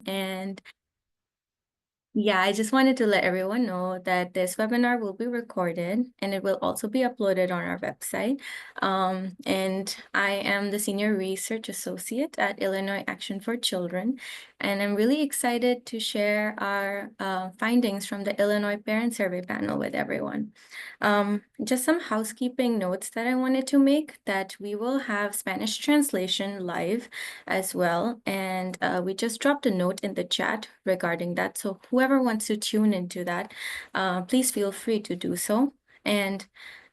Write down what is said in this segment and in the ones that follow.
And yeah, I just wanted to let everyone know that this webinar will be recorded and it will also be uploaded on our website. And I am the Senior Research Associate at Illinois Action for Children. And I'm really excited to share our findings from the Illinois Parent Survey Panel with everyone. Just some housekeeping notes that I wanted to make, that we will have Spanish translation live as well. And we just dropped a note in the chat regarding that. So whoever wants to tune into that, please feel free to do so. And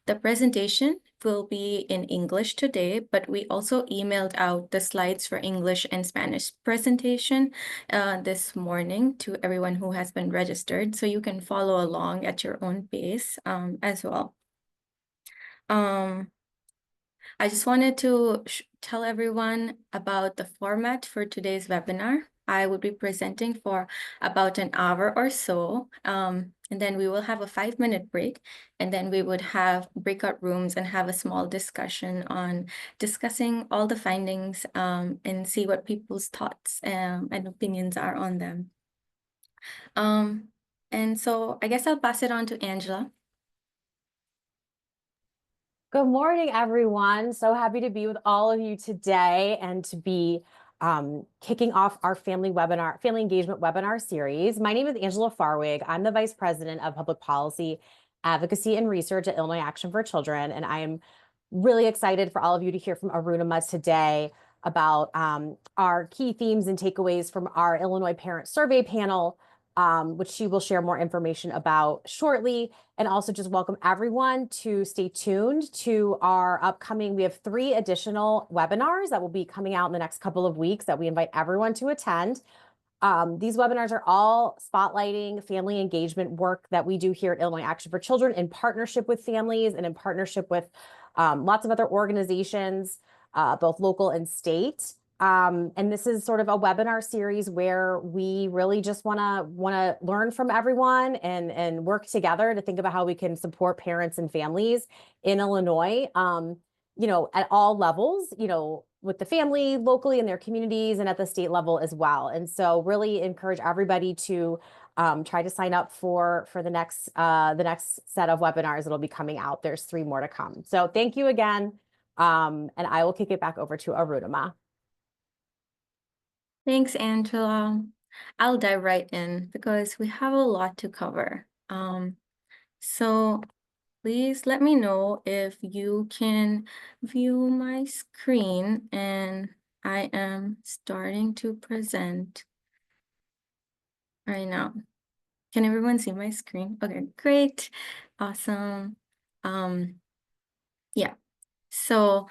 the presentation will be in English today, but we also emailed out the slides for English and Spanish presentation this morning to everyone who has been registered, so you can follow along at your own pace as well. I just wanted to tell everyone about the format for today's webinar. I will be presenting for about an hour or so, and then we will have a 5-minute break, and then we would have breakout rooms and have a small discussion on discussing all the findings and see what people's thoughts and opinions are on them. And so I guess I'll pass it on to Angela. Good morning, everyone. So happy to be with all of you today and to be kicking off our family engagement webinar series. My name is Angela Farwig. I'm the Vice President of Public Policy, Advocacy, and Research at Illinois Action for Children. And I am really excited for all of you to hear from Arunima today about our key themes and takeaways from our Illinois Parent Survey Panel, which she will share more information about shortly. And also just welcome everyone to stay tuned to our upcoming, we have 3 additional webinars that will be coming out in the next couple of weeks that we invite everyone to attend. These webinars are all spotlighting family engagement work that we do here at Illinois Action for Children in partnership with families and in partnership with lots of other organizations, both local and state. And this is sort of a webinar series where we really just want to learn from everyone and work together to think about how we can support parents and families in Illinois, at all levels, with the family locally in their communities and at the state level as well. And so really encourage everybody to try to sign up for the next set of webinars that'll be coming out. There's 3 more to come. So thank you again. And I will kick it back over to Arunima. Thanks, Angela. I'll dive right in because we have a lot to cover. So please let me know if you can view my screen, and I am starting to present right now. Can everyone see my screen? Okay, great. Awesome. Yeah. So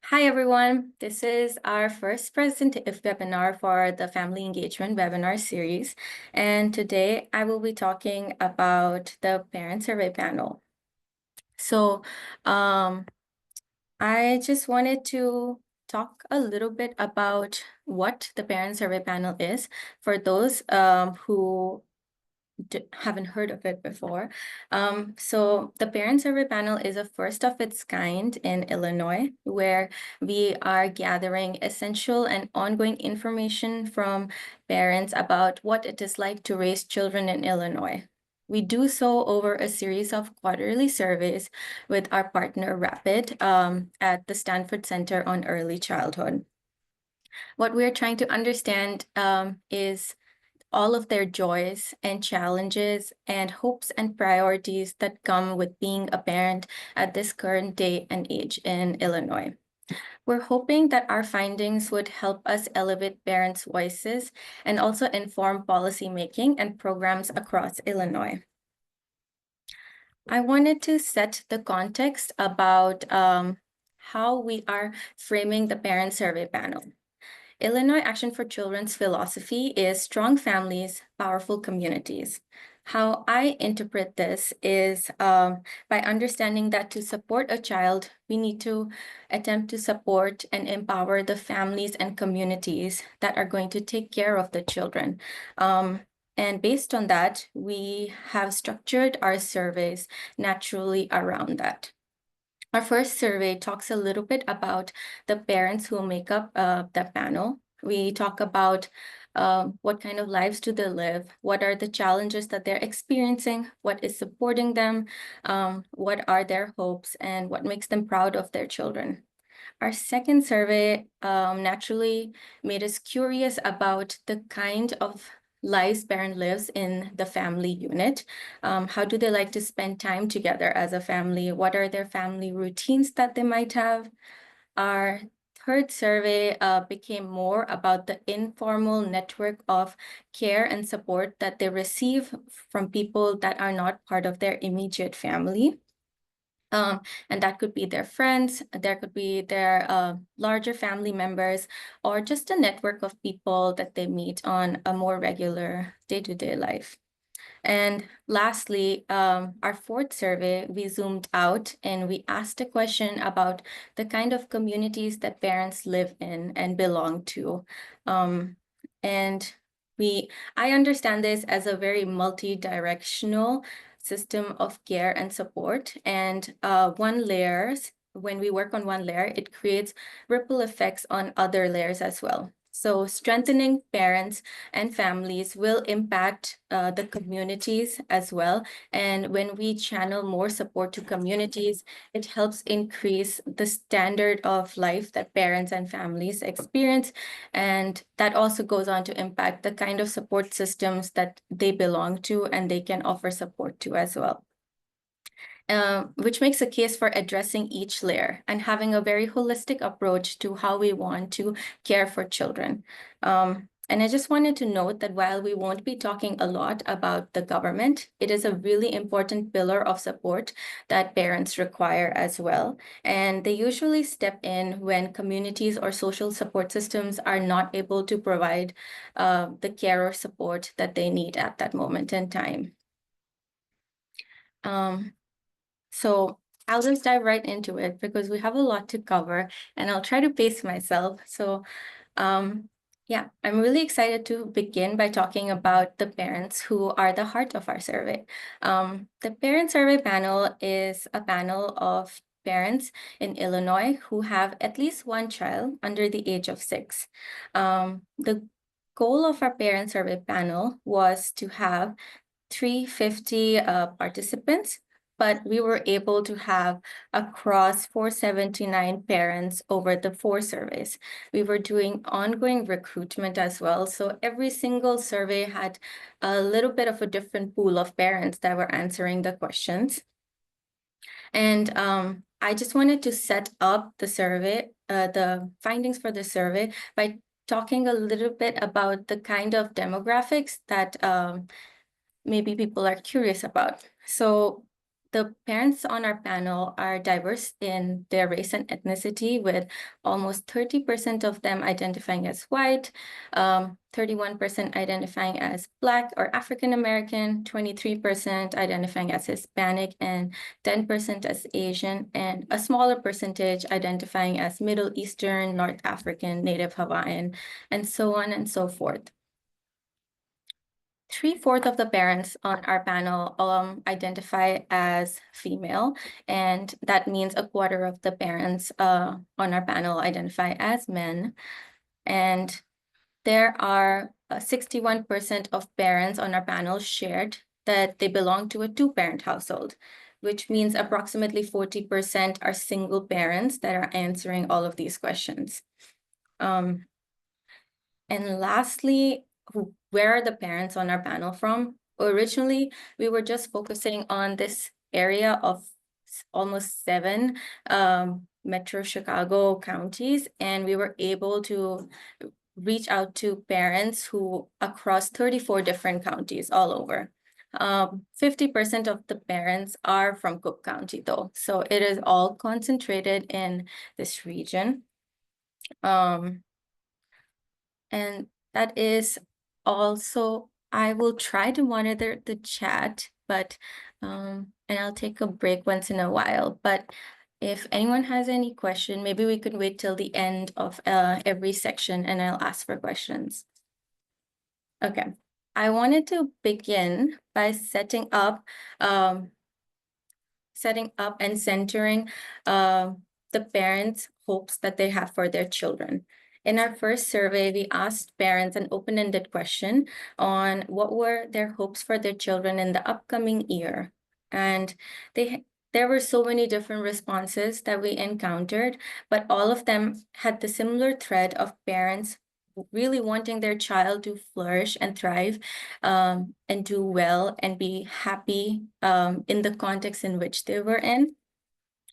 hi, everyone. This is our first webinar for the Family Engagement webinar series. And today I will be talking about the Parent Survey Panel. So I just wanted to talk a little bit about what the Parent Survey Panel is for those who haven't heard of it before. So the Parent Survey Panel is a first of its kind in Illinois, where we are gathering essential and ongoing information from parents about what it is like to raise children in Illinois. We do so over a series of quarterly surveys with our partner Rapid at the Stanford Center on Early Childhood. What we're trying to understand is all of their joys and challenges and hopes and priorities that come with being a parent at this current day and age in Illinois. We're hoping that our findings would help us elevate parents' voices and also inform policymaking and programs across Illinois. I wanted to set the context about how we are framing the Parent Survey Panel. Illinois Action for Children's philosophy is strong families, powerful communities. How I interpret this is by understanding that to support a child, we need to attempt to support and empower the families and communities that are going to take care of the children. And based on that, we have structured our surveys naturally around that. Our first survey talks a little bit about the parents who make up the panel. We talk about What kind of lives do they live? What are the challenges that they're experiencing? What is supporting them? What are their hopes, and what makes them proud of their children? Our second survey naturally made us curious about the kind of lives parent lives in the family unit. How do they like to spend time together as a family? What are their family routines that they might have? Our third survey became more about the informal network of care and support that they receive from people that are not part of their immediate family. And that could be their friends, there could be their larger family members, or just a network of people that they meet on a more regular day-to-day life. And lastly, our fourth survey, we zoomed out and we asked a question about the kind of communities that parents live in and belong to. And I understand this as a very multi-directional system of care and support. And when we work on one layer, it creates ripple effects on other layers as well. So strengthening parents and families will impact the communities as well. And when we channel more support to communities, it helps increase the standard of life that parents and families experience. And that also goes on to impact the kind of support systems that they belong to and they can offer support to as well. Which makes a case for addressing each layer and having a very holistic approach to how we want to care for children. And I just wanted to note that while we won't be talking a lot about the government, it is a really important pillar of support that parents require as well. And they usually step in when communities or social support systems are not able to provide the care or support that they need at that moment in time. So I'll just dive right into it because we have a lot to cover and I'll try to pace myself. So yeah, I'm really excited to begin by talking about the parents who are the heart of our survey. The Parent Survey Panel is a panel of parents in Illinois who have at least one child under the age of 6. The goal of our Parent Survey Panel was to have 350 participants, but we were able to have across 479 parents over the 4 surveys. We were doing ongoing recruitment as well. So every single survey had a little bit of a different pool of parents that were answering the questions. And I just wanted to set up the survey, the findings for the survey by talking a little bit about the kind of demographics that maybe people are curious about. So the parents on our panel are diverse in their race and ethnicity, with almost 30% of them identifying as white, 31% identifying as Black or African American, 23% identifying as Hispanic, and 10% as Asian, and a smaller percentage identifying as Middle Eastern, North African, Native Hawaiian, and so on and so forth. 3/4 of the parents on our panel identify as female, and that means 1/4 of the parents on our panel identify as men. And there are 61% of parents on our panel shared that they belong to a 2-parent household, which means approximately 40% are single parents that are answering all of these questions. And lastly, where are the parents on our panel from? Originally, we were just focusing on this area of almost 7 Metro Chicago counties, and we were able to reach out to parents who across 34 different counties all over. 50% of the parents are from Cook County though, so it is all concentrated in this region. And that is also, I will try to monitor the chat, but and I'll take a break once in a while. But if anyone has any question, maybe we could wait till the end of every section and I'll ask for questions. Okay, I wanted to begin by setting up and centering the parents' hopes that they have for their children. In our first survey, we asked parents an open-ended question on what were their hopes for their children in the upcoming year. And there were so many different responses that we encountered, but all of them had the similar thread of parents really wanting their child to flourish and thrive, and do well and be happy in the context in which they were in.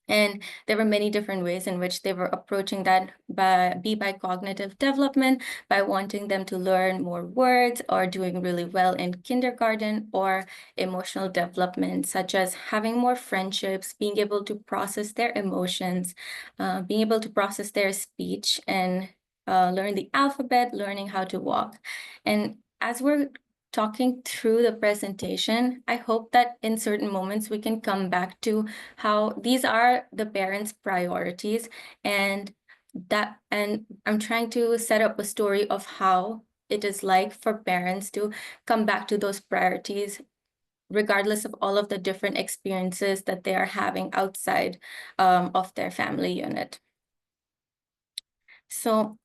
And there were many different ways in which they were approaching that, by cognitive development, by wanting them to learn more words or doing really well in kindergarten, or emotional development, such as having more friendships, being able to process their emotions, being able to process their speech, and learn the alphabet, learning how to walk. And as we're talking through the presentation, I hope that in certain moments we can come back to how these are the parents' priorities, and I'm trying to set up a story of how it is like for parents to come back to those priorities, regardless of all of the different experiences that they are having outside of their family unit. So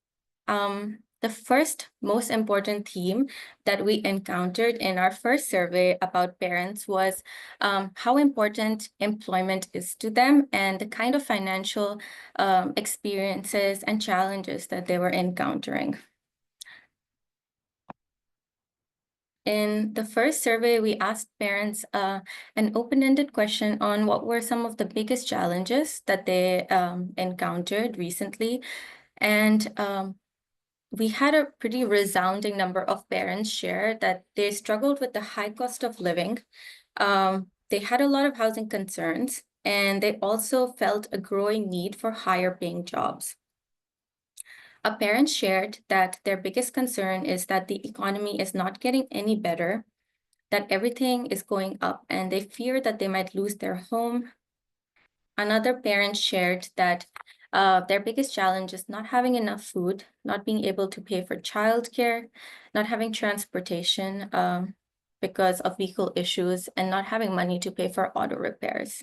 the first most important theme that we encountered in our first survey about parents was how important employment is to them, and the kind of financial experiences and challenges that they were encountering. In the first survey, we asked parents an open-ended question on what were some of the biggest challenges that they encountered recently. And we had a pretty resounding number of parents share that they struggled with the high cost of living. They had a lot of housing concerns, and they also felt a growing need for higher paying jobs. A parent shared that their biggest concern is that the economy is not getting any better, that everything is going up, and they fear that they might lose their home. Another parent shared that their biggest challenge is not having enough food, not being able to pay for childcare, not having transportation because of vehicle issues, and not having money to pay for auto repairs.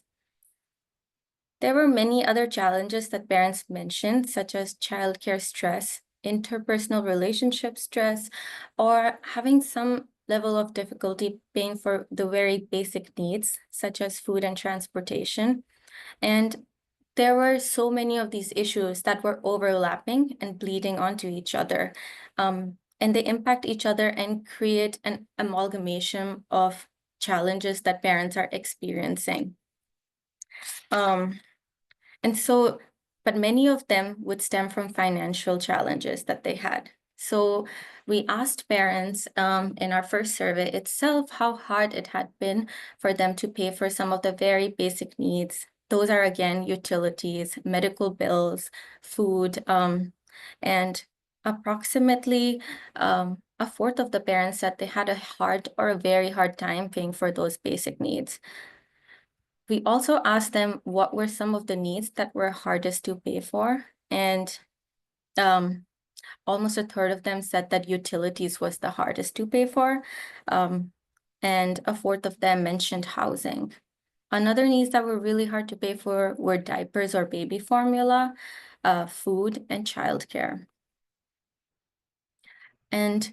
There were many other challenges that parents mentioned, such as childcare stress, interpersonal relationship stress, or having some level of difficulty paying for the very basic needs, such as food and transportation. And there were so many of these issues that were overlapping and bleeding onto each other. And they impact each other and create an amalgamation of challenges that parents are experiencing. But many of them would stem from financial challenges that they had. So we asked parents in our first survey itself how hard it had been for them to pay for some of the very basic needs. Those are, again, utilities, medical bills, food, and approximately a fourth of the parents said they had a hard or a very hard time paying for those basic needs. We also asked them what were some of the needs that were hardest to pay for, and almost a third of them said that utilities was the hardest to pay for, and a fourth of them mentioned housing. Another needs that were really hard to pay for were diapers or baby formula, food, and childcare. And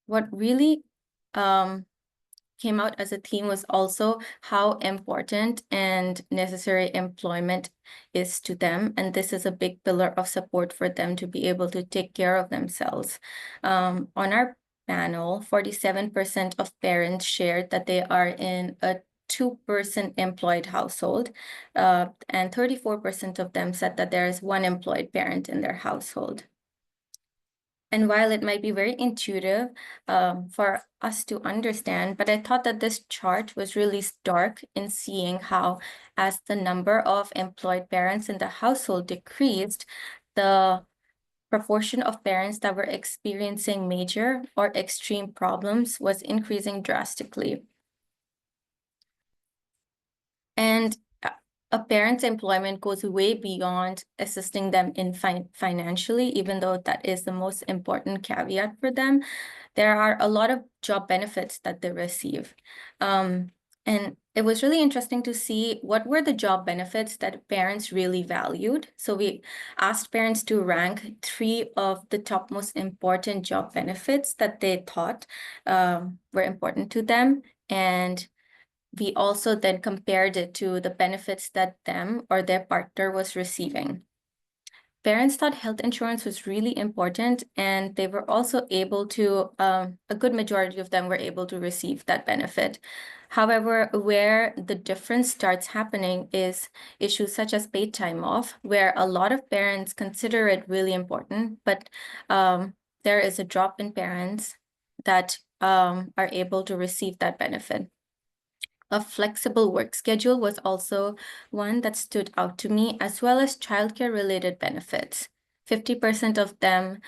what really came out as a theme was also how important and necessary employment is to them. And this is a big pillar of support for them to be able to take care of themselves. On our panel, 47% of parents shared that they are in a two-person employed household, and 34% of them said that there is one employed parent in their household. And while it might be very intuitive for us to understand, but I thought that this chart was really stark in seeing how, as the number of employed parents in the household decreased, the proportion of parents that were experiencing major or extreme problems was increasing drastically. And a parent's employment goes way beyond assisting them in financially, even though that is the most important caveat for them. There are a lot of job benefits that they receive. And it was really interesting to see what were the job benefits that parents really valued. So we asked parents to rank 3 of the top most important job benefits that they thought were important to them. And we also then compared it to the benefits that them or their partner was receiving. Parents thought health insurance was really important, and they were also able to, a good majority of them were able to receive that benefit. However, where the difference starts happening is issues such as paid time off, where a lot of parents consider it really important, but there is a drop in parents that are able to receive that benefit. A flexible work schedule was also one that stood out to me, as well as childcare related benefits. 50% of them,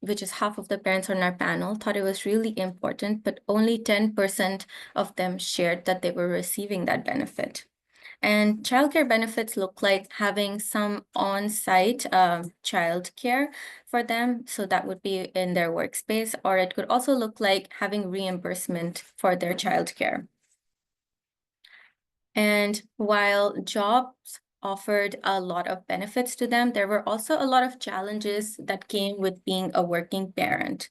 which is half of the parents on our panel, thought it was really important, but only 10% of them shared that they were receiving that benefit. And childcare benefits look like having some on-site childcare for them. So that would be in their workspace, or it could also look like having reimbursement for their childcare. And while jobs offered a lot of benefits to them, there were also a lot of challenges that came with being a working parent.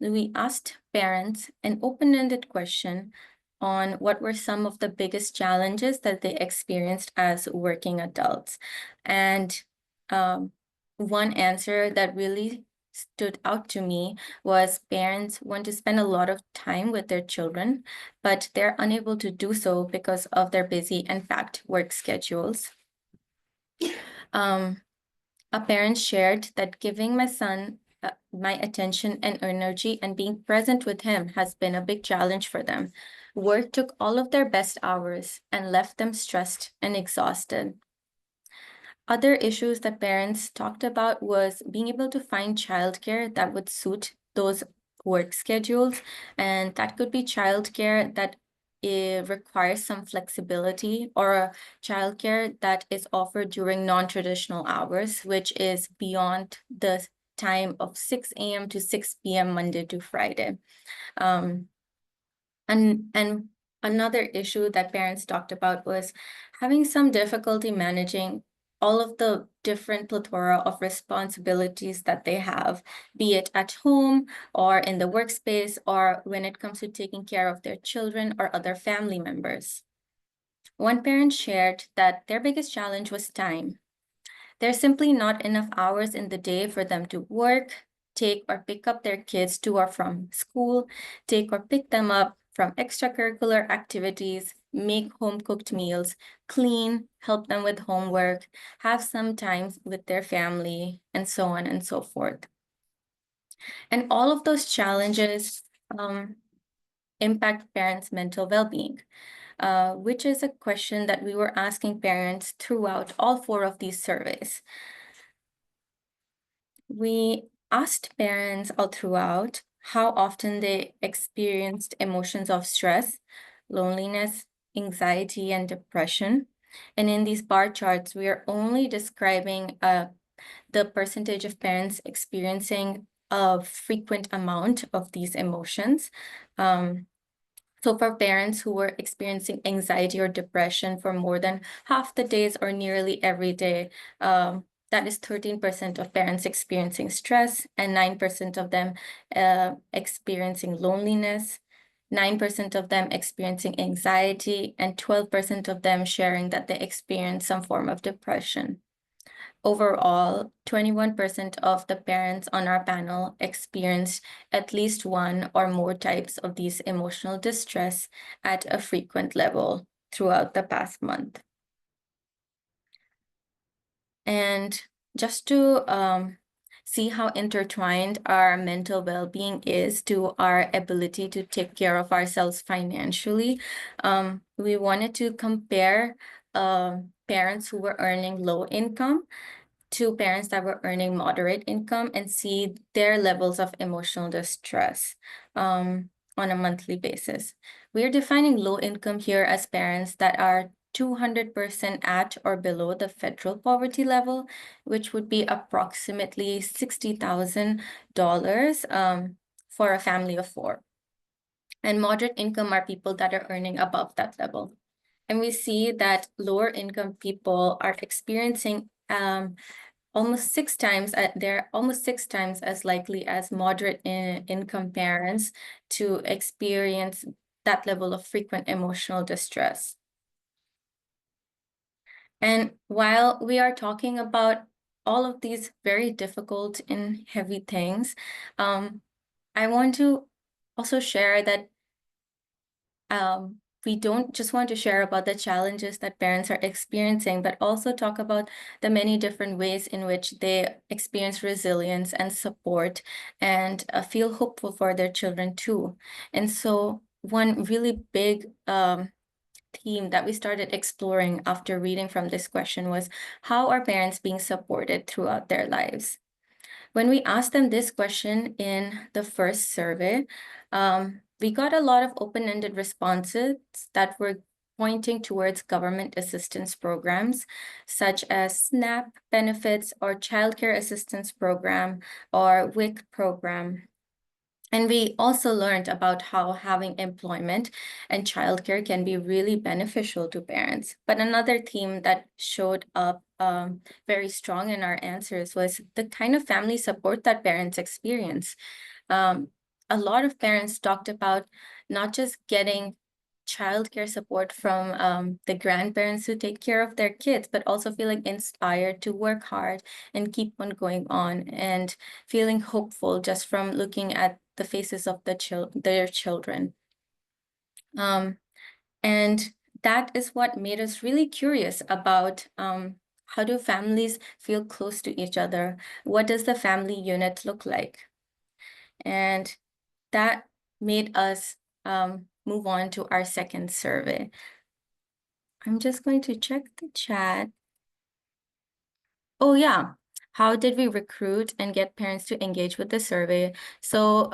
We asked parents an open-ended question on what were some of the biggest challenges that they experienced as working adults. And one answer that really stood out to me was parents want to spend a lot of time with their children, but they're unable to do so because of their busy and packed work schedules. A parent shared that giving my son my attention and energy and being present with him has been a big challenge for them. Work took all of their best hours and left them stressed and exhausted. Other issues that parents talked about was being able to find childcare that would suit those work schedules. And that could be childcare that requires some flexibility, or childcare that is offered during non-traditional hours, which is beyond the time of 6 a.m. to 6 p.m. Monday to Friday. And another issue that parents talked about was having some difficulty managing all of the different plethora of responsibilities that they have, be it at home or in the workspace, or when it comes to taking care of their children or other family members. One parent shared that their biggest challenge was time. There's simply not enough hours in the day for them to work, take or pick up their kids to or from school, take or pick them up from extracurricular activities, make home-cooked meals, clean, help them with homework, have some time with their family, and so on and so forth. And all of those challenges impact parents' mental well-being, which is a question that we were asking parents throughout all 4 of these surveys. We asked parents all throughout how often they experienced emotions of stress, loneliness, anxiety, and depression. And in these bar charts, we are only describing the percentage of parents experiencing a frequent amount of these emotions. So for parents who were experiencing anxiety or depression for more than half the days or nearly every day, that is 13% of parents experiencing stress, and 9% of them experiencing loneliness, 9% of them experiencing anxiety, and 12% of them sharing that they experience some form of depression. Overall, 21% of the parents on our panel experienced at least one or more types of these emotional distress at a frequent level throughout the past month. And just to see how intertwined our mental well-being is to our ability to take care of ourselves financially, we wanted to compare parents who were earning low income to parents that were earning moderate income and see their levels of emotional distress on a monthly basis. We're defining low income here as parents that are 200% at or below the federal poverty level, which would be approximately $60,000 for a family of 4. And moderate income are people that are earning above that level. And we see that lower income people are experiencing almost 6 times, they're almost 6 times as likely as moderate income parents to experience that level of frequent emotional distress. And while we are talking about all of these very difficult and heavy things, I want to also share that we don't just want to share about the challenges that parents are experiencing, but also talk about the many different ways in which they experience resilience and support and feel hopeful for their children too. And so one really big theme that we started exploring after reading from this question was, how are parents being supported throughout their lives? When we asked them this question in the first survey, we got a lot of open-ended responses that were pointing towards government assistance programs, such as SNAP benefits or childcare assistance program or WIC program. And we also learned about how having employment and childcare can be really beneficial to parents. But another theme that showed up very strong in our answers was the kind of family support that parents experience. A lot of parents talked about not just getting childcare support from the grandparents who take care of their kids, but also feeling inspired to work hard and keep on going on, and feeling hopeful just from looking at the faces of their children. And that is what made us really curious about how do families feel close to each other? What does the family unit look like? And that made us move on to our second survey. I'm just going to check the chat. Oh, yeah. How did we recruit and get parents to engage with the survey? So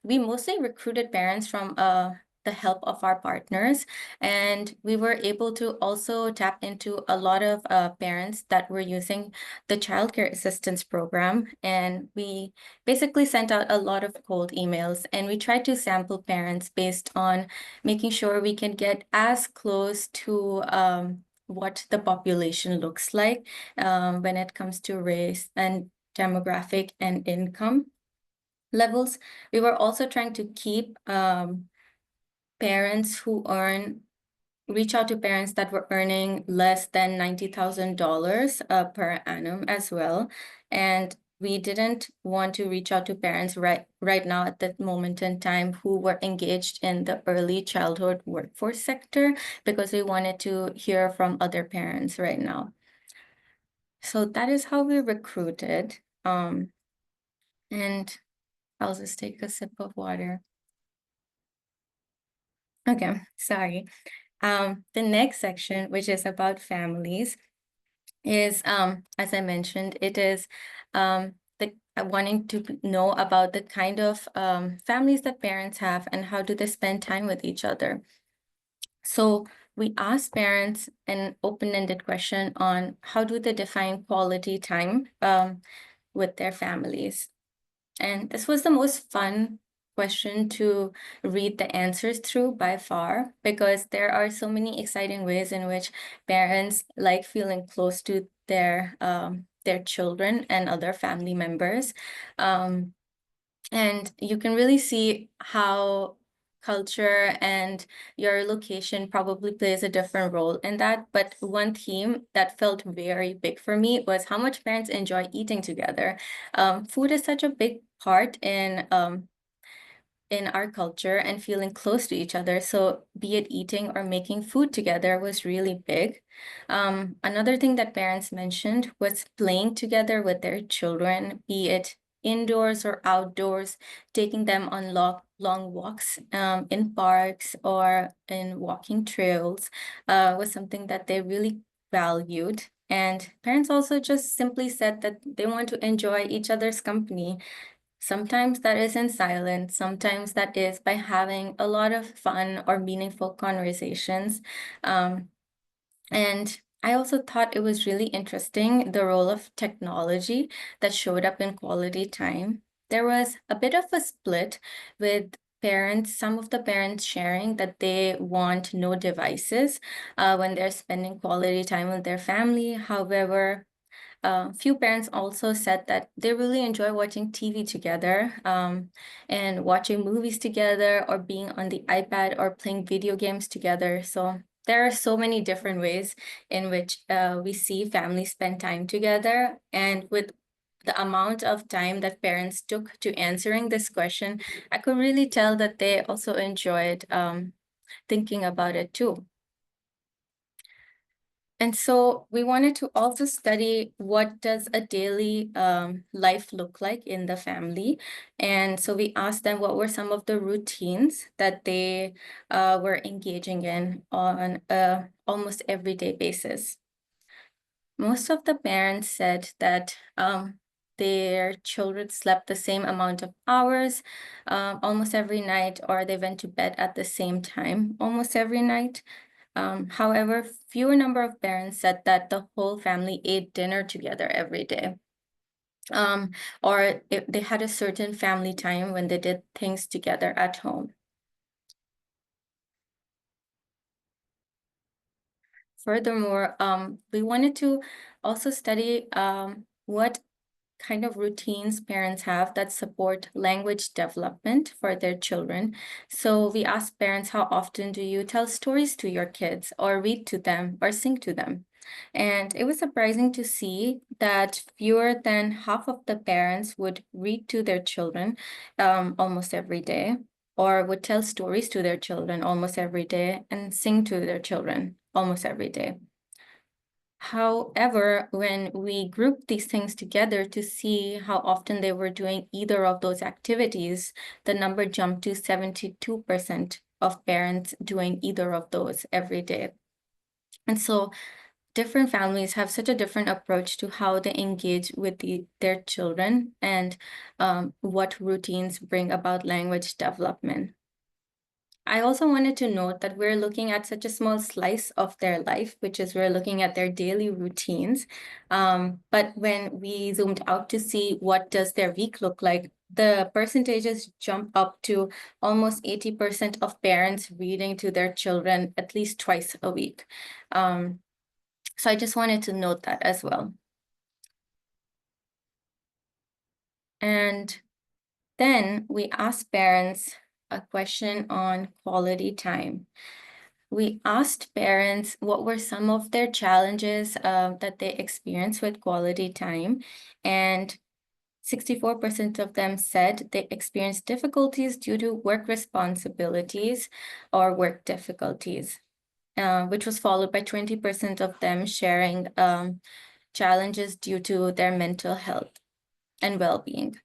we mostly recruited parents from the help of our partners, and we were able to also tap into a lot of parents that were using the childcare assistance program. And we basically sent out a lot of cold emails, and we tried to sample parents based on making sure we can get as close to what the population looks like when it comes to race and demographic and income levels. We were also trying to keep parents who reach out to parents that were earning less than $90,000 per annum as well. And we didn't want to reach out to parents right now at that moment in time who were engaged in the early childhood workforce sector, because we wanted to hear from other parents right now. So that is how we recruited. And I'll just take a sip of water. Okay, sorry. The next section, which is about families, is, as I mentioned, it is wanting to know about the kind of families that parents have and how do they spend time with each other. So we asked parents an open-ended question on how do they define quality time with their families. And this was the most fun question to read the answers through by far, because there are so many exciting ways in which parents like feeling close to their children and other family members. And you can really see how culture and your location probably plays a different role in that. But one theme that felt very big for me was how much parents enjoy eating together. Food is such a big part in our culture and feeling close to each other. So be it eating or making food together was really big. Another thing that parents mentioned was playing together with their children, be it indoors or outdoors, taking them on long walks in parks or in walking trails was something that they really valued. And parents also just simply said that they want to enjoy each other's company. Sometimes that is in silence, sometimes that is by having a lot of fun or meaningful conversations. And I also thought it was really interesting, the role of technology that showed up in quality time. There was a bit of a split, with some of the parents sharing that they want no devices when they're spending quality time with their family. However, few parents also said that they really enjoy watching TV together and watching movies together or being on the iPad or playing video games together. So there are so many different ways in which we see families spend time together. And with the amount of time that parents took to answering this question, I could really tell that they also enjoyed thinking about it too. And so we wanted to also study what does a daily life look like in the family. And so we asked them what were some of the routines that they were engaging in on a almost everyday basis. Most of the parents said that their children slept the same amount of hours almost every night, or they went to bed at the same time almost every night. However, fewer number of parents said that the whole family ate dinner together every day. Or if they had a certain family time when they did things together at home. Furthermore, we wanted to also study what kind of routines parents have that support language development for their children. So we asked parents, how often do you tell stories to your kids or read to them or sing to them? And it was surprising to see that fewer than half of the parents would read to their children almost every day, or would tell stories to their children almost every day and sing to their children almost every day. However, when we grouped these things together to see how often they were doing either of those activities, the number jumped to 72% of parents doing either of those every day. And so different families have such a different approach to how they engage with their children and what routines bring about language development. I also wanted to note that we're looking at such a small slice of their life, which is we're looking at their daily routines. But when we zoomed out to see what does their week look like, the percentages jump up to almost 80% of parents reading to their children at least twice a week. So I just wanted to note that as well. And then we asked parents a question on quality time. We asked parents what were some of their challenges that they experienced with quality time, and 64% of them said they experienced difficulties due to work responsibilities or work difficulties, which was followed by 20% of them sharing challenges due to their mental health and well-being.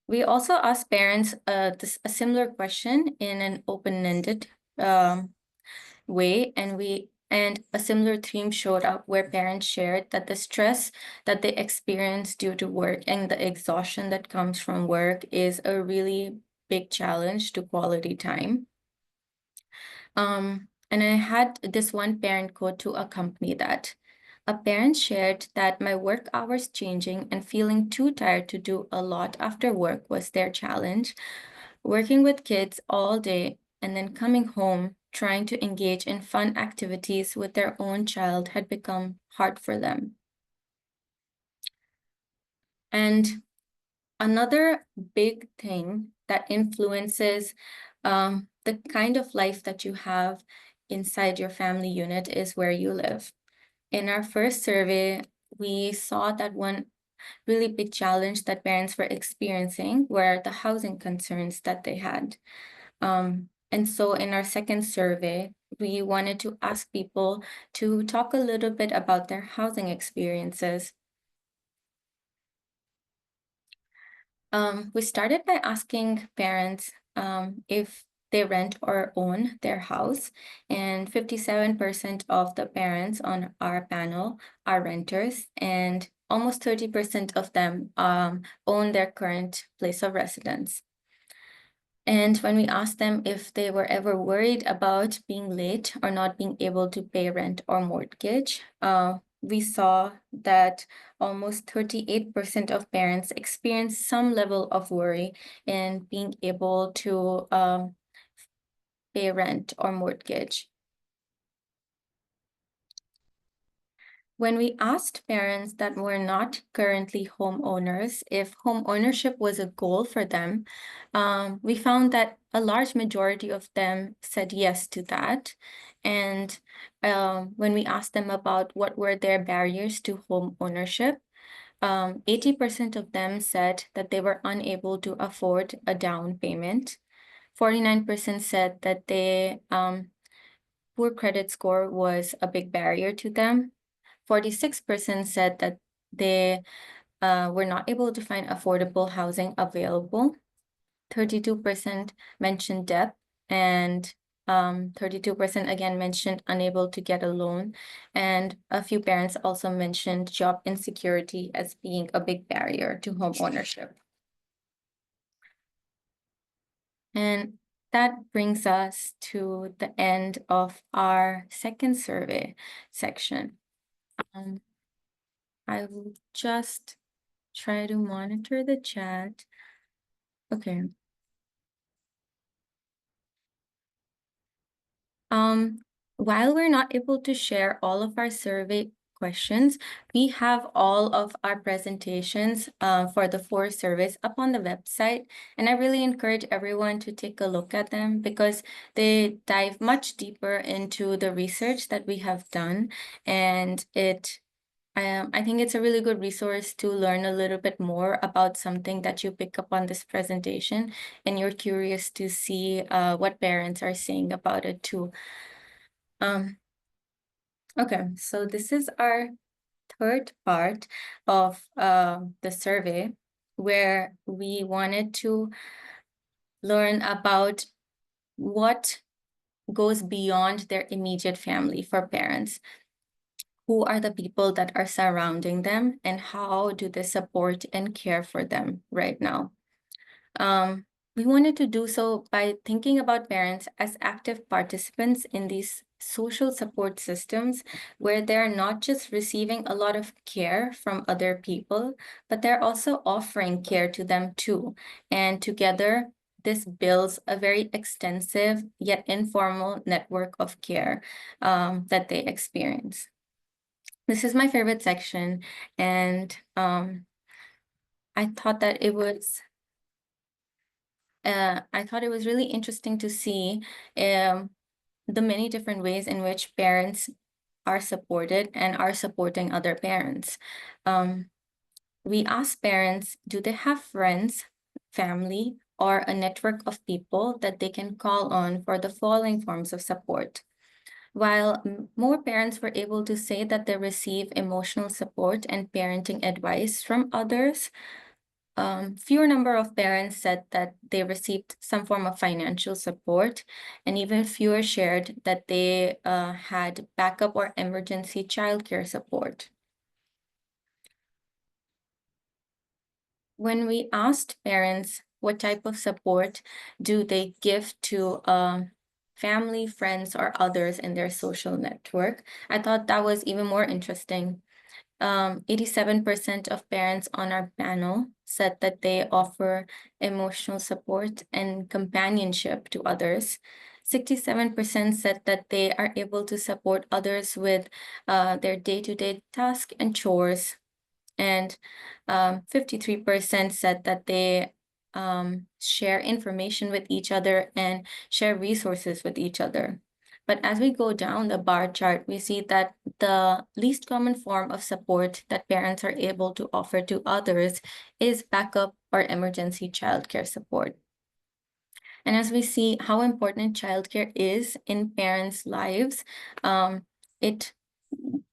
We also asked parents a similar question in an open-ended way, and a similar theme showed up where parents shared that the stress that they experience due to work and the exhaustion that comes from work is a really big challenge to quality time. And I had this one parent quote to accompany that. A parent shared that my work hours changing and feeling too tired to do a lot after work was their challenge. Working with kids all day and then coming home, trying to engage in fun activities with their own child had become hard for them. And another big thing that influences the kind of life that you have inside your family unit is where you live. In our first survey, we saw that one really big challenge that parents were experiencing were the housing concerns that they had. And so in our second survey, we wanted to ask people to talk a little bit about their housing experiences. We started by asking parents if they rent or own their house, and 57% of the parents on our panel are renters, and almost 30% of them own their current place of residence. And when we asked them if they were ever worried about being late or not being able to pay rent or mortgage, we saw that almost 38% of parents experience some level of worry in being able to pay rent or mortgage. When we asked parents that were not currently homeowners if home ownership was a goal for them, we found that a large majority of them said yes to that. And when we asked them about what were their barriers to home ownership, 80% of them said that they were unable to afford a down payment. 49% said that they poor credit score was a big barrier to them. 46% said that they were not able to find affordable housing available. 32% mentioned debt, and 32% again mentioned unable to get a loan. And a few parents also mentioned job insecurity as being a big barrier to home ownership. And that brings us to the end of our second survey section. I will just try to monitor the chat. Okay. While we're not able to share all of our survey questions, we have all of our presentations for the 4 surveys up on the website, and I really encourage everyone to take a look at them because they dive much deeper into the research that we have done, and I think it's a really good resource to learn a little bit more about something that you pick up on this presentation, and you're curious to see what parents are saying about it too. Okay, so this is our third part of the survey where we wanted to learn about what goes beyond their immediate family for parents. Who are the people that are surrounding them, and how do they support and care for them right now? We wanted to do so by thinking about parents as active participants in these social support systems where they're not just receiving a lot of care from other people, but they're also offering care to them too. And together, this builds a very extensive yet informal network of care that they experience. This is my favorite section, and I thought that it was really interesting to see the many different ways in which parents are supported and are supporting other parents. We asked parents, do they have friends, family, or a network of people that they can call on for the following forms of support? While more parents were able to say that they receive emotional support and parenting advice from others, fewer number of parents said that they received some form of financial support, and even fewer shared that they had backup or emergency childcare support. When we asked parents what type of support do they give to family, friends, or others in their social network, I thought that was even more interesting. 87% of parents on our panel said that they offer emotional support and companionship to others. 67% said that they are able to support others with their day-to-day tasks and chores. And 53% said that they share information with each other and share resources with each other. But as we go down the bar chart, we see that the least common form of support that parents are able to offer to others is backup or emergency childcare support. And as we see how important childcare is in parents' lives, it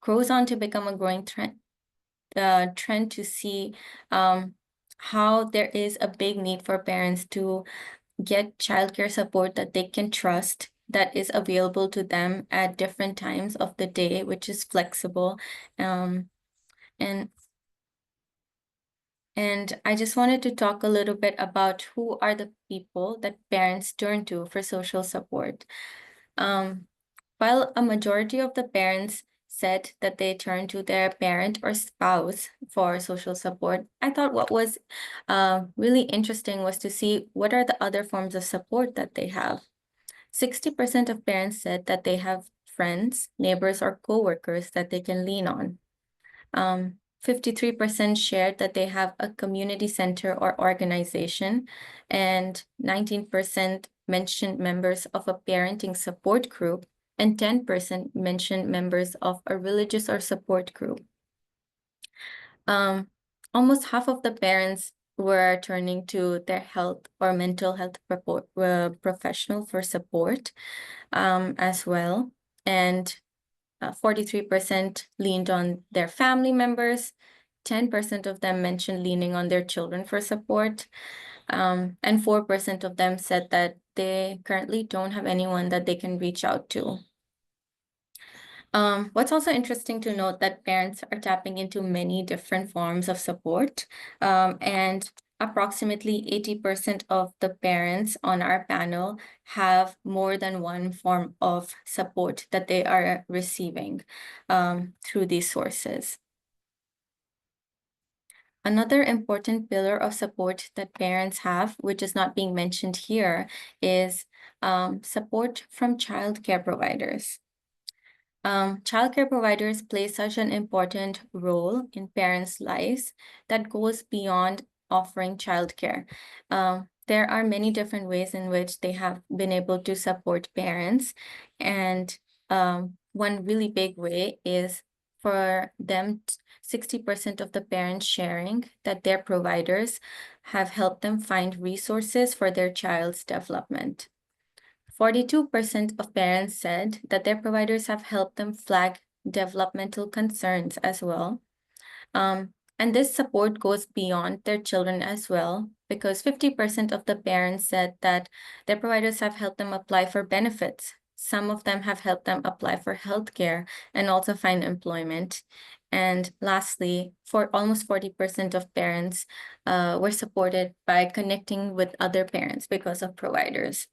grows on to become a growing trend to see how there is a big need for parents to get childcare support that they can trust, that is available to them at different times of the day, which is flexible. And I just wanted to talk a little bit about who are the people that parents turn to for social support. While a majority of the parents said that they turn to their parent or spouse for social support, I thought what was really interesting was to see what are the other forms of support that they have. 60% of parents said that they have friends, neighbors, or coworkers that they can lean on. 53% shared that they have a community center or organization, and 19% mentioned members of a parenting support group, and 10% mentioned members of a religious or support group. Almost half of the parents were turning to their health or mental health professional for support as well. And 43% leaned on their family members. 10% of them mentioned leaning on their children for support. And 4% of them said that they currently don't have anyone that they can reach out to. What's also interesting to note that parents are tapping into many different forms of support, and approximately 80% of the parents on our panel have more than one form of support that they are receiving through these sources. Another important pillar of support that parents have, which is not being mentioned here, is support from childcare providers. Childcare providers play such an important role in parents' lives that goes beyond offering childcare. There are many different ways in which they have been able to support parents, and one really big way is for them, 60% of the parents sharing that their providers have helped them find resources for their child's development. 42% of parents said that their providers have helped them flag developmental concerns as well. And this support goes beyond their children as well, because 50% of the parents said that their providers have helped them apply for benefits. Some of them have helped them apply for healthcare and also find employment. And lastly, for almost 40% of parents were supported by connecting with other parents because of providers.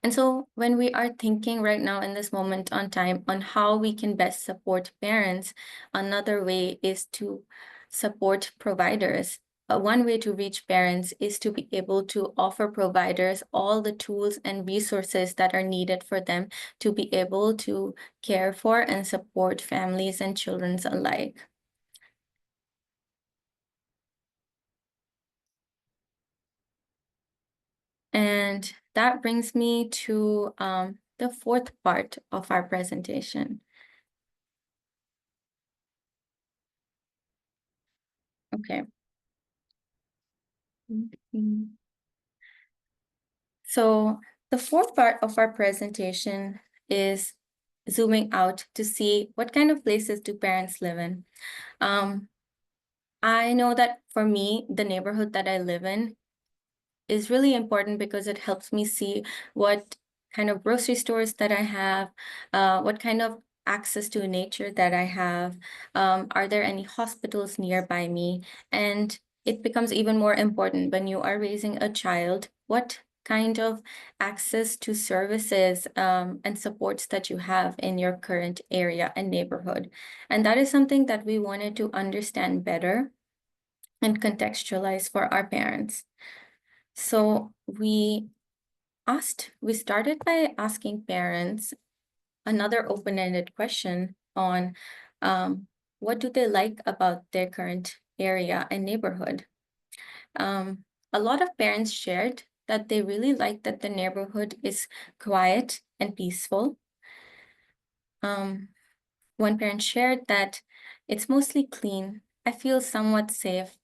And so when we are thinking right now in this moment on time on how we can best support parents, another way is to support providers. One way to reach parents is to be able to offer providers all the tools and resources that are needed for them to be able to care for and support families and children alike. And that brings me to the fourth part of our presentation. Okay. So the fourth part of our presentation is zooming out to see what kind of places do parents live in. I know that for me, the neighborhood that I live in is really important because it helps me see what kind of grocery stores that I have, what kind of access to nature that I have, are there any hospitals nearby me? And it becomes even more important when you are raising a child, what kind of access to services and supports that you have in your current area and neighborhood. And that is something that we wanted to understand better and contextualize for our parents. So we started by asking parents another open-ended question on what do they like about their current area and neighborhood. A lot of parents shared that they really like that the neighborhood is quiet and peaceful. One parent shared that it's mostly clean. I feel somewhat safe.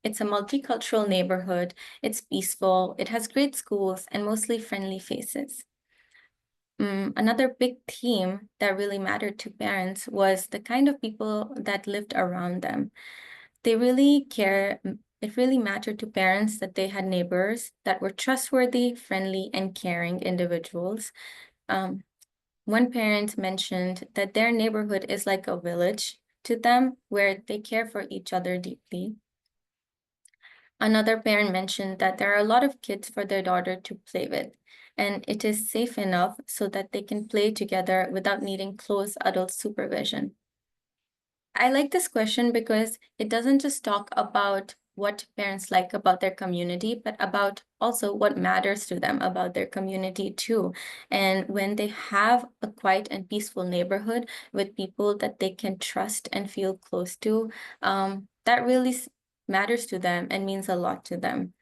It's a multicultural neighborhood. It's peaceful. It has great schools and mostly friendly faces. Another big theme that really mattered to parents was the kind of people that lived around them. They really care. It really mattered to parents that they had neighbors that were trustworthy, friendly, and caring individuals. One parent mentioned that their neighborhood is like a village to them where they care for each other deeply. Another parent mentioned that there are a lot of kids for their daughter to play with, and it is safe enough so that they can play together without needing close adult supervision? I like this question because it doesn't just talk about what parents like about their community, but about also what matters to them about their community too. And when they have a quiet and peaceful neighborhood with people that they can trust and feel close to, that really matters to them and means a lot to them.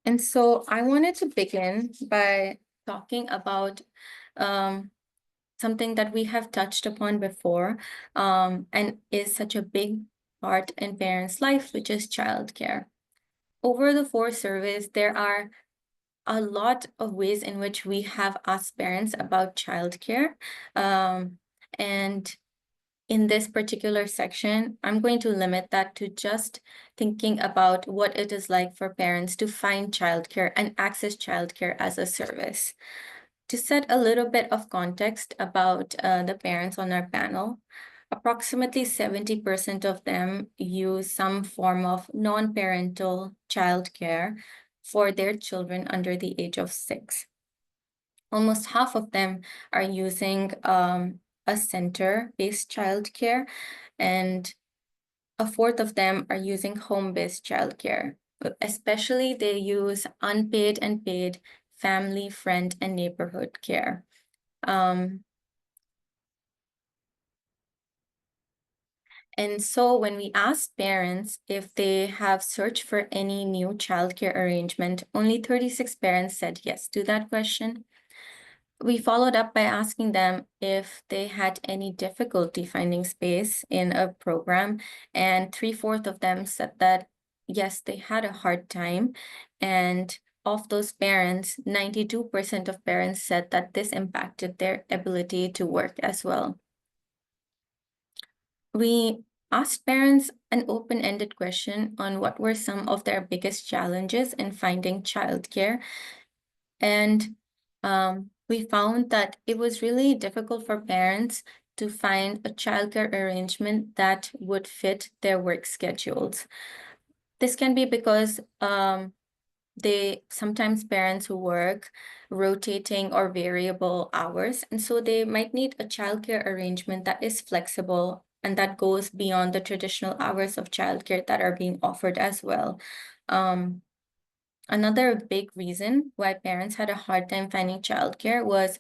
And so I wanted to begin by talking about something that we have touched upon before, and is such a big part in parents' life, which is childcare. Over the 4 surveys, there are a lot of ways in which we have asked parents about childcare. And in this particular section, I'm going to limit that to just thinking about what it is like for parents to find childcare and access childcare as a service. To set a little bit of context about the parents on our panel, approximately 70% of them use some form of non-parental childcare for their children under the age of 6. Almost half of them are using a center-based childcare, and a fourth of them are using home-based childcare. Especially, they use unpaid and paid family, friend, and neighborhood care. And so when we asked parents if they have searched for any new childcare arrangement, only 36 parents said yes to that question. We followed up by asking them if they had any difficulty finding space in a program, and 3/4 of them said that yes, they had a hard time. And of those parents, 92% of parents said that this impacted their ability to work as well. We asked parents an open-ended question on what were some of their biggest challenges in finding childcare. And we found that it was really difficult for parents to find a childcare arrangement that would fit their work schedules. This can be because sometimes parents who work rotating or variable hours, and so they might need a childcare arrangement that is flexible and that goes beyond the traditional hours of childcare that are being offered as well. Another big reason why parents had a hard time finding childcare was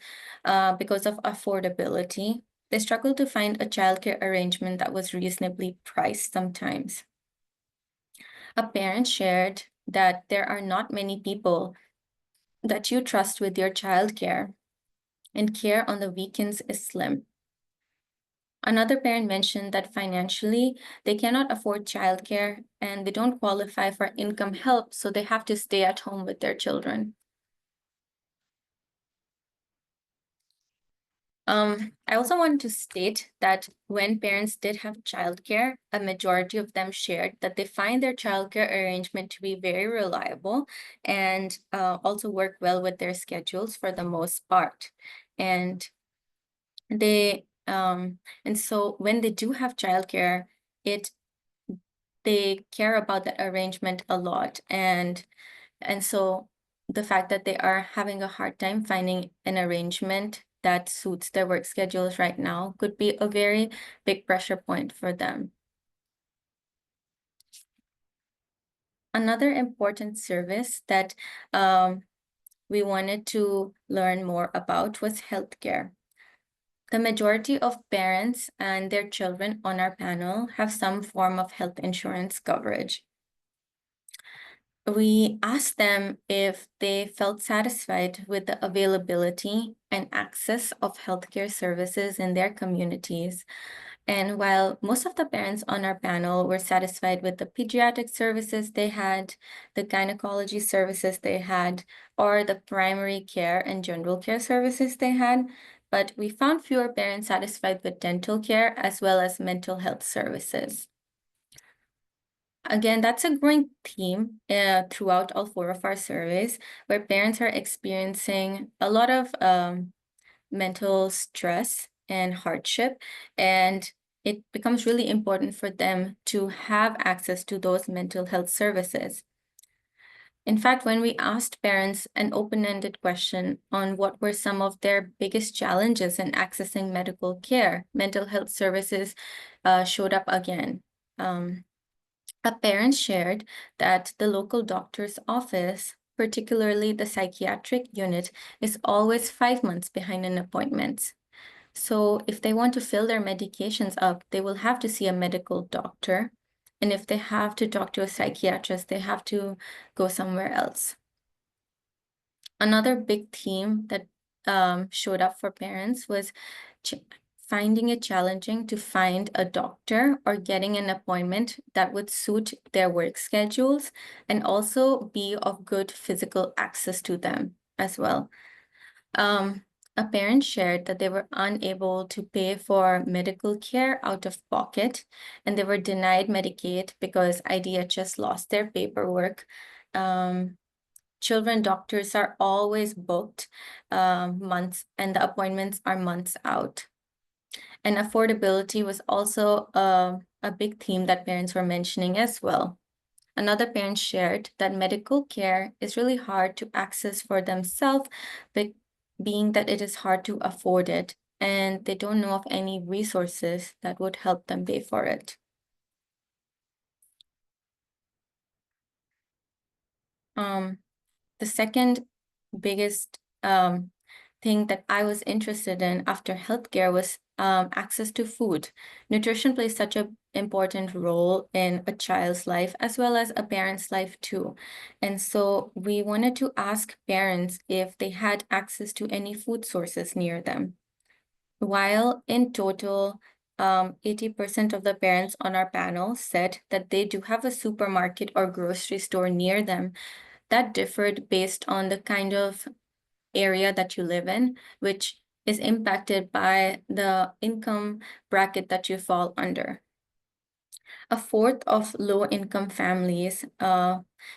because of affordability. They struggled to find a childcare arrangement that was reasonably priced sometimes. A parent shared that there are not many people that you trust with your childcare, and care on the weekends is slim. Another parent mentioned that financially, they cannot afford childcare and they don't qualify for income help, so they have to stay at home with their children. I also want to state that when parents did have childcare, a majority of them shared that they find their childcare arrangement to be very reliable and also work well with their schedules for the most part. And so when they do have childcare, they care about that arrangement a lot. And so the fact that they are having a hard time finding an arrangement that suits their work schedules right now could be a very big pressure point for them. Another important service that we wanted to learn more about was healthcare. The majority of parents and their children on our panel have some form of health insurance coverage. We asked them if they felt satisfied with the availability and access of healthcare services in their communities. And while most of the parents on our panel were satisfied with the pediatric services they had, the gynecology services they had, or the primary care and general care services they had, but we found fewer parents satisfied with dental care as well as mental health services. Again, that's a growing theme throughout all 4 of our surveys, where parents are experiencing a lot of mental stress and hardship, and it becomes really important for them to have access to those mental health services. In fact, when we asked parents an open-ended question on what were some of their biggest challenges in accessing medical care, mental health services showed up again. A parent shared that the local doctor's office, particularly the psychiatric unit, is always 5 months behind in appointments. So if they want to fill their medications up, they will have to see a medical doctor. And if they have to talk to a psychiatrist, they have to go somewhere else. Another big theme that showed up for parents was finding it challenging to find a doctor or getting an appointment that would suit their work schedules and also be of good physical access to them as well. A parent shared that they were unable to pay for medical care out of pocket, and they were denied Medicaid because IDHS lost their paperwork. Children doctors are always booked months, and the appointments are months out. And affordability was also a big theme that parents were mentioning as well. Another parent shared that medical care is really hard to access for themselves, but being that it is hard to afford it, and they don't know of any resources that would help them pay for it. The second biggest thing that I was interested in after healthcare was access to food. Nutrition plays such an important role in a child's life as well as a parent's life too. And so we wanted to ask parents if they had access to any food sources near them. While in total, 80% of the parents on our panel said that they do have a supermarket or grocery store near them, that differed based on the kind of area that you live in, which is impacted by the income bracket that you fall under. A fourth of low-income families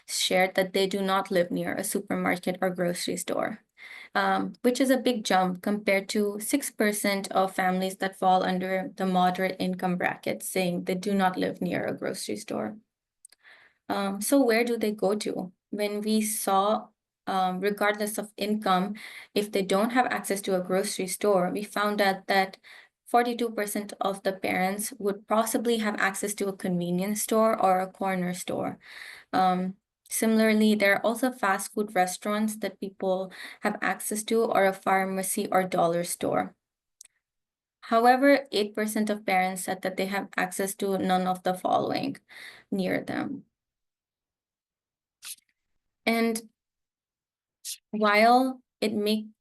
shared that they do not live near a supermarket or grocery store, which is a big jump compared to 6% of families that fall under the moderate income bracket, saying they do not live near a grocery store. So where do they go to? When we saw, regardless of income, if they don't have access to a grocery store, we found out that 42% of the parents would possibly have access to a convenience store or a corner store. Similarly, there are also fast food restaurants that people have access to, or a pharmacy or dollar store. However, 8% of parents said that they have access to none of the following near them. And while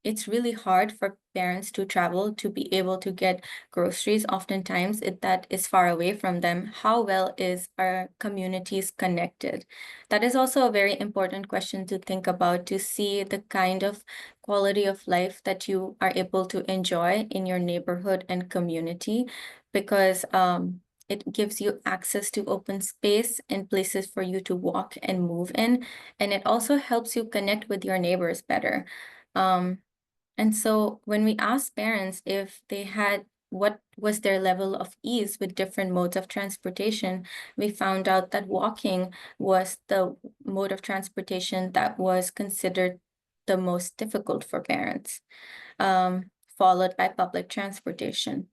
it's really hard for parents to travel to be able to get groceries, oftentimes that is far away from them, how well is our communities connected? That is also a very important question to think about, to see the kind of quality of life that you are able to enjoy in your neighborhood and community, because it gives you access to open space and places for you to walk and move in. And it also helps you connect with your neighbors better. And so when we asked parents if they had, what was their level of ease with different modes of transportation, we found out that walking was the mode of transportation that was considered the most difficult for parents, followed by public transportation.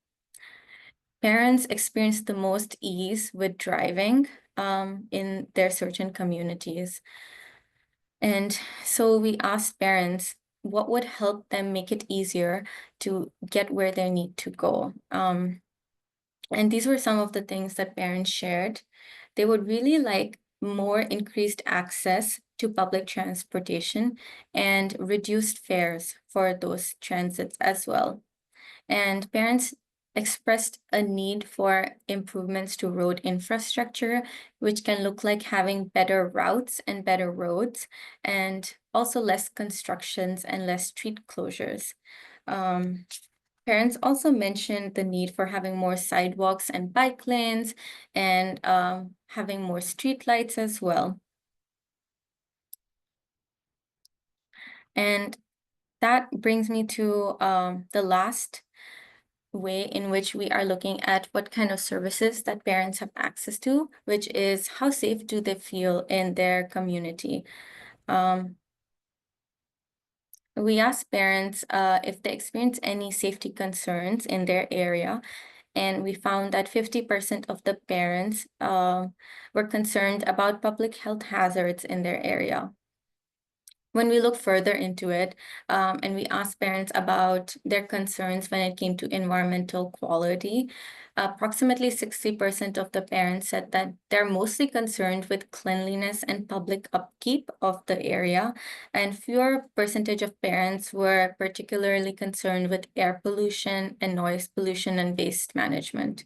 Parents experience the most ease with driving in their certain communities. And so we asked parents what would help them make it easier to get where they need to go. And these were some of the things that parents shared. They would really like more increased access to public transportation and reduced fares for those transits as well. And parents expressed a need for improvements to road infrastructure, which can look like having better routes and better roads, and also less constructions and less street closures. Parents also mentioned the need for having more sidewalks and bike lanes, and having more street lights as well. And that brings me to the last way in which we are looking at what kind of services that parents have access to, which is how safe do they feel in their community. We asked parents if they experience any safety concerns in their area, and we found that 50% of the parents were concerned about public health hazards in their area. When we look further into it, and we asked parents about their concerns when it came to environmental quality, approximately 60% of the parents said that they're mostly concerned with cleanliness and public upkeep of the area, and fewer percentage of parents were particularly concerned with air pollution and noise pollution and waste management.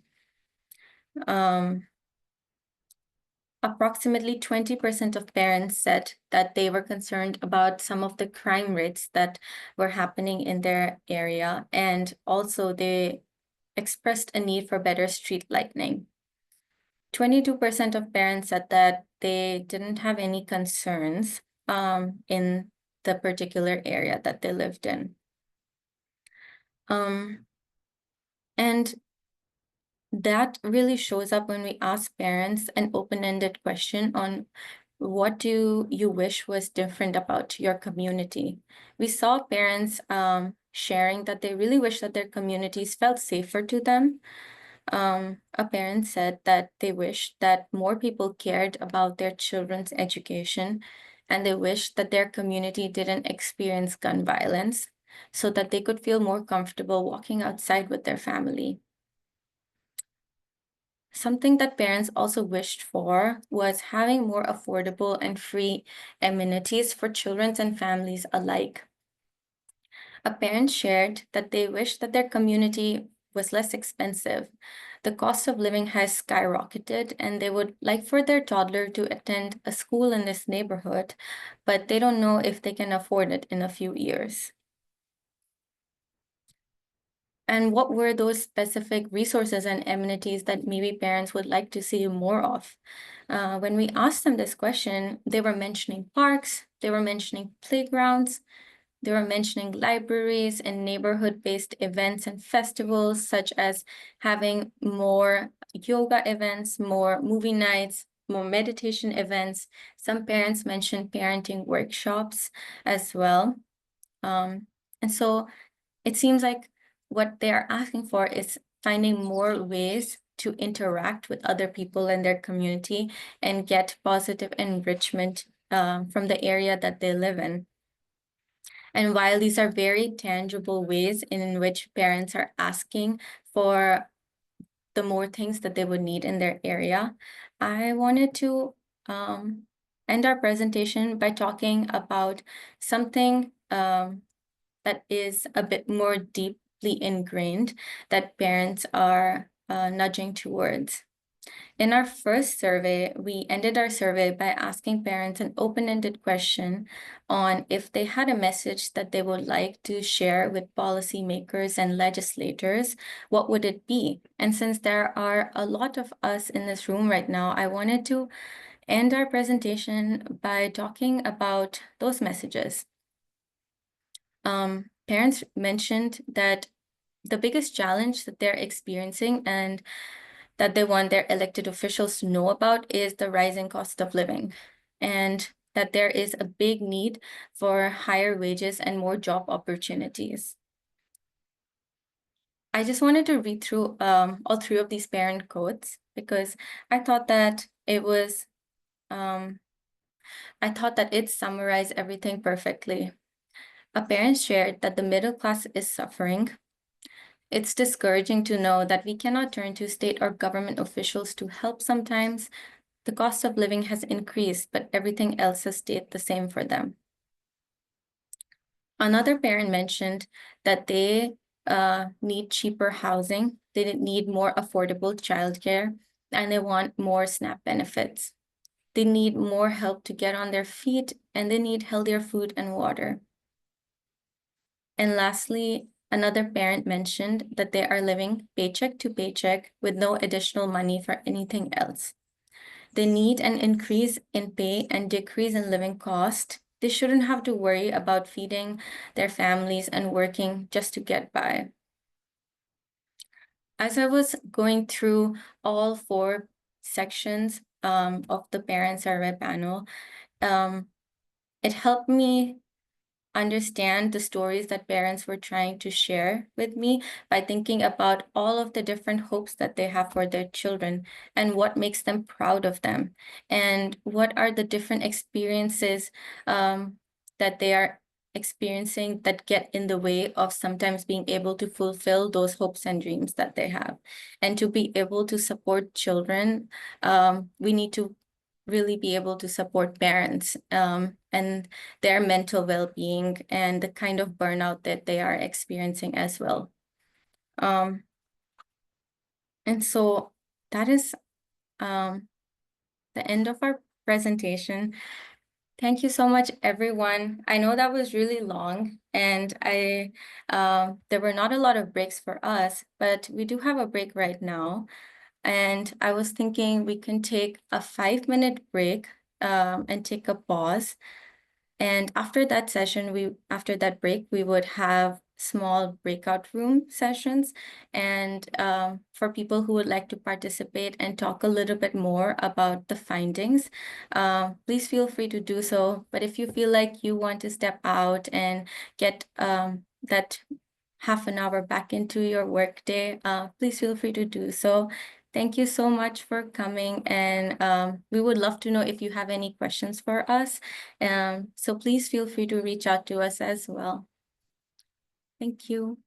Approximately 20% of parents said that they were concerned about some of the crime rates that were happening in their area, and also they expressed a need for better street lighting. 22% of parents said that they didn't have any concerns in the particular area that they lived in. And that really shows up when we ask parents an open-ended question on what do you wish was different about your community. We saw parents sharing that they really wish that their communities felt safer to them. A parent said that they wish that more people cared about their children's education, and they wish that their community didn't experience gun violence so that they could feel more comfortable walking outside with their family. Something that parents also wished for was having more affordable and free amenities for children and families alike. A parent shared that they wish that their community was less expensive. The cost of living has skyrocketed, and they would like for their toddler to attend a school in this neighborhood, but they don't know if they can afford it in a few years. And what were those specific resources and amenities that maybe parents would like to see more of? When we asked them this question, they were mentioning parks, they were mentioning playgrounds, they were mentioning libraries and neighborhood-based events and festivals, such as having more yoga events, more movie nights, more meditation events. Some parents mentioned parenting workshops as well. And so it seems like what they are asking for is finding more ways to interact with other people in their community and get positive enrichment from the area that they live in. And while these are very tangible ways in which parents are asking for the more things that they would need in their area, I wanted to end our presentation by talking about something that is a bit more deeply ingrained that parents are nudging towards. In our first survey, we ended our survey by asking parents an open-ended question on if they had a message that they would like to share with policymakers and legislators, what would it be? And since there are a lot of us in this room right now, I wanted to end our presentation by talking about those messages. Parents mentioned that the biggest challenge that they're experiencing and that they want their elected officials to know about is the rising cost of living, and that there is a big need for higher wages and more job opportunities. I just wanted to read through all three of these parent quotes because I thought that it was, it summarized everything perfectly. A parent shared that the middle class is suffering. It's discouraging to know that we cannot turn to state or government officials to help sometimes. The cost of living has increased, but everything else has stayed the same for them. Another parent mentioned that they need cheaper housing, they need more affordable childcare, and they want more SNAP benefits. They need more help to get on their feet, and they need healthier food and water. And lastly, another parent mentioned that they are living paycheck to paycheck with no additional money for anything else. They need an increase in pay and decrease in living cost. They shouldn't have to worry about feeding their families and working just to get by. As I was going through all 4 sections of the parent survey panel, it helped me understand the stories that parents were trying to share with me by thinking about all of the different hopes that they have for their children and what makes them proud of them and what are the different experiences that they are experiencing that get in the way of sometimes being able to fulfill those hopes and dreams that they have. And to be able to support children, we need to really be able to support parents and their mental well-being and the kind of burnout that they are experiencing as well. And so that is the end of our presentation. Thank you so much, everyone. I know that was really long, and there were not a lot of breaks for us, but we do have a break right now. And I was thinking we can take a 5-minute break and take a pause. And after that session, after that break, we would have small breakout room sessions. And for people who would like to participate and talk a little bit more about the findings, please feel free to do so. But if you feel like you want to step out and get that half an hour back into your workday, please feel free to do so. Thank you so much for coming, and we would love to know if you have any questions for us. So please feel free to reach out to us as well. Thank you.